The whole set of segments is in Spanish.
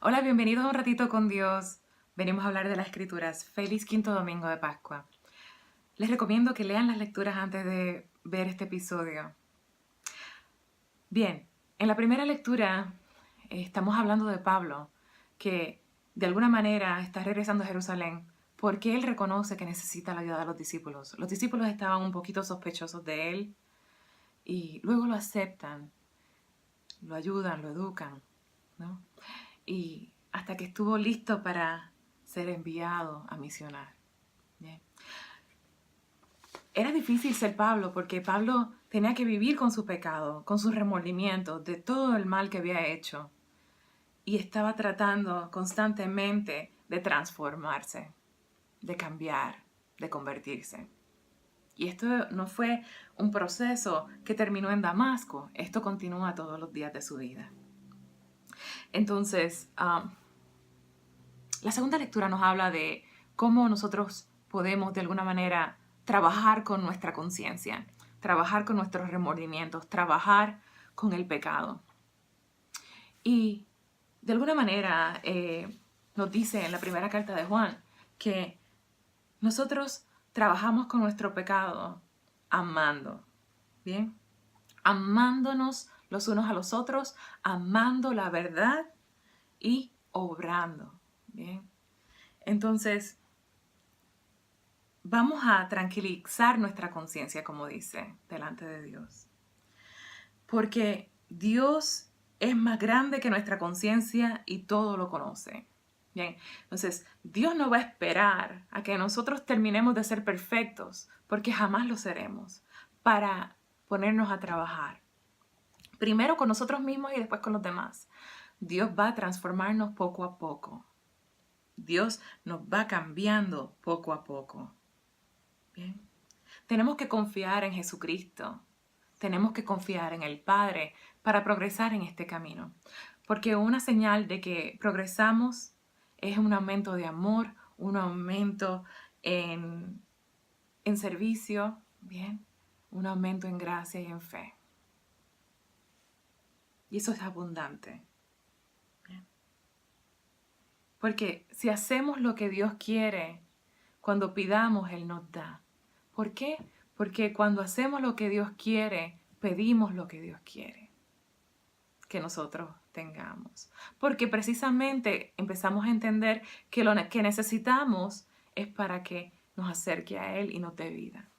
Hola, bienvenidos a Un Ratito con Dios. Venimos a hablar de las Escrituras. Feliz quinto domingo de Pascua. Les recomiendo que lean las lecturas antes de ver este episodio. Bien, en la primera lectura estamos hablando de Pablo, que de alguna manera está regresando a Jerusalén porque él reconoce que necesita la ayuda de los discípulos. Los discípulos estaban un poquito sospechosos de él y luego lo aceptan, lo ayudan, lo educan, ¿no? Y hasta que estuvo listo para ser enviado a misionar. Bien. Era difícil ser Pablo porque Pablo tenía que vivir con su pecado, con sus remordimientos, de todo el mal que había hecho. Y estaba tratando constantemente de transformarse, de cambiar, de convertirse. Y esto no fue un proceso que terminó en Damasco, esto continúa todos los días de su vida. Entonces, la segunda lectura nos habla de cómo nosotros podemos de alguna manera trabajar con nuestra conciencia, trabajar con nuestros remordimientos, trabajar con el pecado. Y de alguna manera nos dice en la primera carta de Juan que nosotros trabajamos con nuestro pecado amando, ¿bien? Amándonos los unos a los otros, amando la verdad y obrando, ¿bien? Entonces, vamos a tranquilizar nuestra conciencia, como dice, delante de Dios. Porque Dios es más grande que nuestra conciencia y todo lo conoce. Bien, entonces Dios no va a esperar a que nosotros terminemos de ser perfectos, porque jamás lo seremos, para ponernos a trabajar. Primero con nosotros mismos y después con los demás. Dios va a transformarnos poco a poco. Dios nos va cambiando poco a poco. Bien. Tenemos que confiar en Jesucristo. Tenemos que confiar en el Padre para progresar en este camino. Porque una señal de que progresamos es un aumento de amor, un aumento en servicio, ¿bien? Un aumento en gracia y en fe. Y eso es abundante. ¿Bien? Porque si hacemos lo que Dios quiere, cuando pidamos, Él nos da. ¿Por qué? Porque cuando hacemos lo que Dios quiere, pedimos lo que Dios quiere que nosotros tengamos. Porque precisamente empezamos a entender que lo que necesitamos es para que nos acerque a Él y nos dé vida.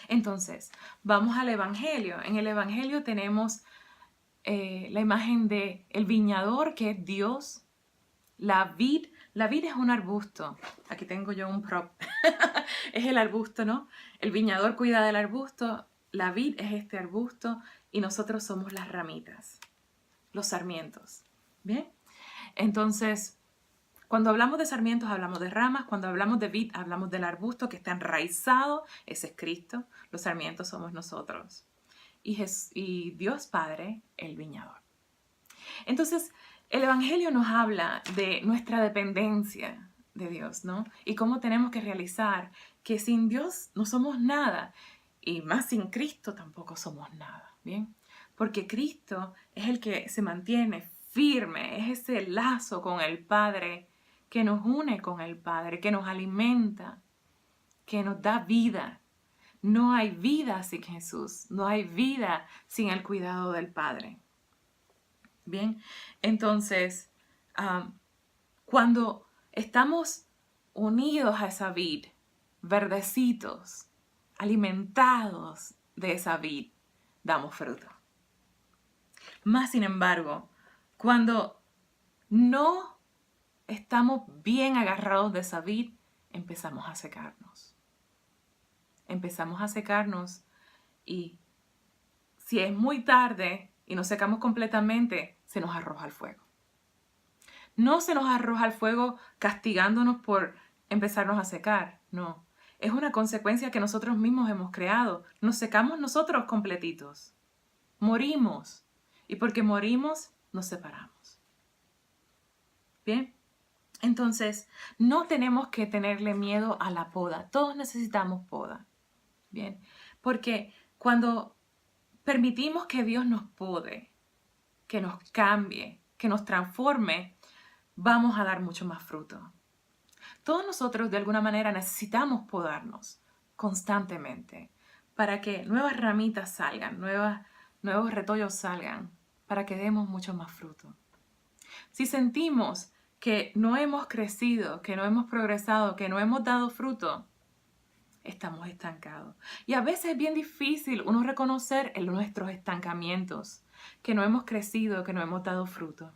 Entonces, vamos al Evangelio. En el Evangelio tenemos la imagen de el viñador, que es Dios. La vid es un arbusto. Aquí tengo yo un prop. Es el arbusto, ¿no? El viñador cuida del arbusto, la vid es este arbusto y nosotros somos las ramitas, los sarmientos. ¿Bien? Entonces, cuando hablamos de sarmientos hablamos de ramas, cuando hablamos de vid hablamos del arbusto que está enraizado, ese es Cristo, los sarmientos somos nosotros. Y Dios Padre, el viñador. Entonces, el Evangelio nos habla de nuestra dependencia de Dios, ¿no? Y cómo tenemos que realizar que sin Dios no somos nada y más sin Cristo tampoco somos nada, ¿bien? Porque Cristo es el que se mantiene firme, es ese lazo con el Padre que nos une con el Padre, que nos alimenta, que nos da vida. No hay vida sin Jesús, no hay vida sin el cuidado del Padre. Bien, entonces, cuando estamos unidos a esa vid, verdecitos, alimentados de esa vid, damos fruto. Más sin embargo, cuando no estamos bien agarrados de esa vid, empezamos a secarnos. Empezamos a secarnos y si es muy tarde y nos secamos completamente, se nos arroja al fuego. No se nos arroja al fuego castigándonos por empezarnos a secar, no. Es una consecuencia que nosotros mismos hemos creado. Nos secamos nosotros completitos. Morimos. Y porque morimos, nos separamos. ¿Bien? Entonces, no tenemos que tenerle miedo a la poda. Todos necesitamos poda. ¿Bien? Porque cuando permitimos que Dios nos pode, que nos cambie, que nos transforme, vamos a dar mucho más fruto. Todos nosotros de alguna manera necesitamos podarnos constantemente para que nuevas ramitas salgan, nuevos retollos salgan, para que demos mucho más fruto. Si sentimos que no hemos crecido, que no hemos progresado, que no hemos dado fruto, estamos estancados. Y a veces es bien difícil uno reconocer en nuestros estancamientos, que no hemos crecido, que no hemos dado fruto.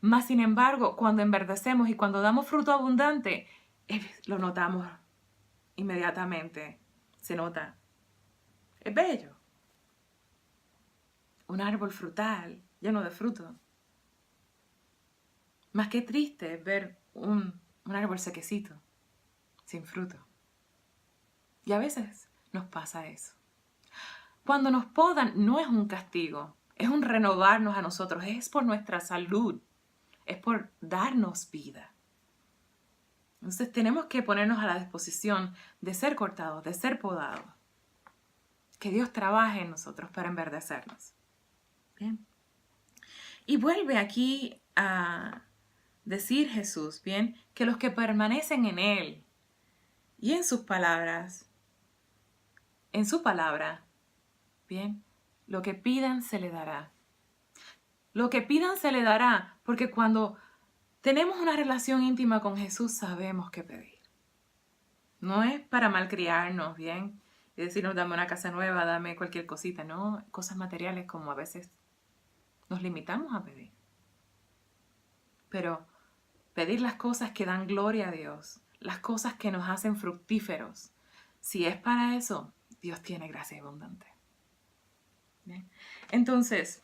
Mas, sin embargo, cuando enverdecemos y cuando damos fruto abundante, lo notamos inmediatamente. Se nota. Es bello. Un árbol frutal lleno de fruto. Más que triste es ver un árbol sequecito, sin fruto. Y a veces nos pasa eso. Cuando nos podan no es un castigo, es un renovarnos a nosotros, es por nuestra salud, es por darnos vida. Entonces tenemos que ponernos a la disposición de ser cortados, de ser podados. Que Dios trabaje en nosotros para enverdecernos. Bien. Y vuelve aquí a decir Jesús, bien, que los que permanecen en Él y en sus palabras, en su palabra, bien, lo que pidan se le dará. Lo que pidan se le dará, porque cuando tenemos una relación íntima con Jesús sabemos qué pedir. No es para malcriarnos, bien, y decirnos dame una casa nueva, dame cualquier cosita, no, cosas materiales como a veces nos limitamos a pedir. Pero pedir las cosas que dan gloria a Dios, las cosas que nos hacen fructíferos. Si es para eso, Dios tiene gracia abundante. ¿Bien? Entonces,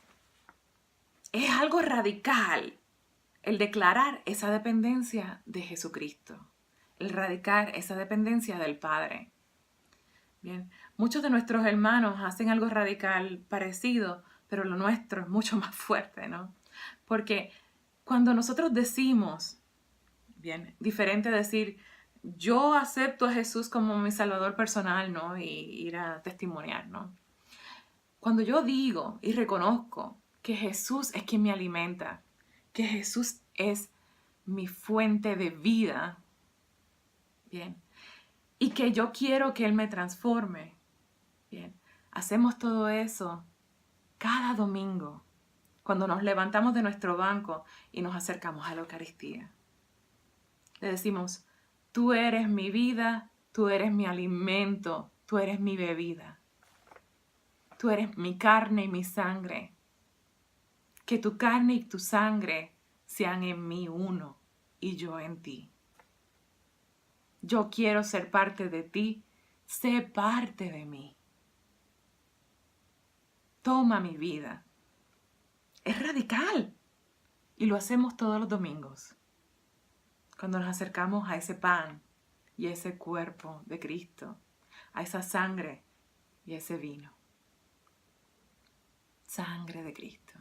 es algo radical el declarar esa dependencia de Jesucristo, el radicar esa dependencia del Padre. Bien, muchos de nuestros hermanos hacen algo radical parecido, pero lo nuestro es mucho más fuerte, ¿no? Porque cuando nosotros decimos, bien, diferente decir, yo acepto a Jesús como mi salvador personal, ¿no? Y ir a testimoniar, ¿no? Cuando yo digo y reconozco que Jesús es quien me alimenta, que Jesús es mi fuente de vida, bien, y que yo quiero que Él me transforme, bien, hacemos todo eso cada domingo, cuando nos levantamos de nuestro banco y nos acercamos a la Eucaristía. Le decimos, tú eres mi vida, tú eres mi alimento, tú eres mi bebida. Tú eres mi carne y mi sangre. Que tu carne y tu sangre sean en mí uno y yo en ti. Yo quiero ser parte de ti, sé parte de mí. Toma mi vida. Es radical y lo hacemos todos los domingos. Cuando nos acercamos a ese pan y a ese cuerpo de Cristo, a esa sangre y a ese vino. Sangre de Cristo.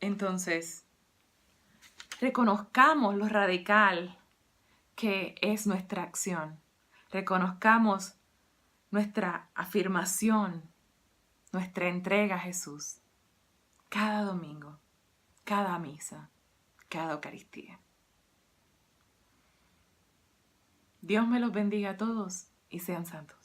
Entonces, reconozcamos lo radical que es nuestra acción. Reconozcamos nuestra afirmación, nuestra entrega a Jesús. Cada domingo, cada misa, cada Eucaristía. Dios me los bendiga a todos y sean santos.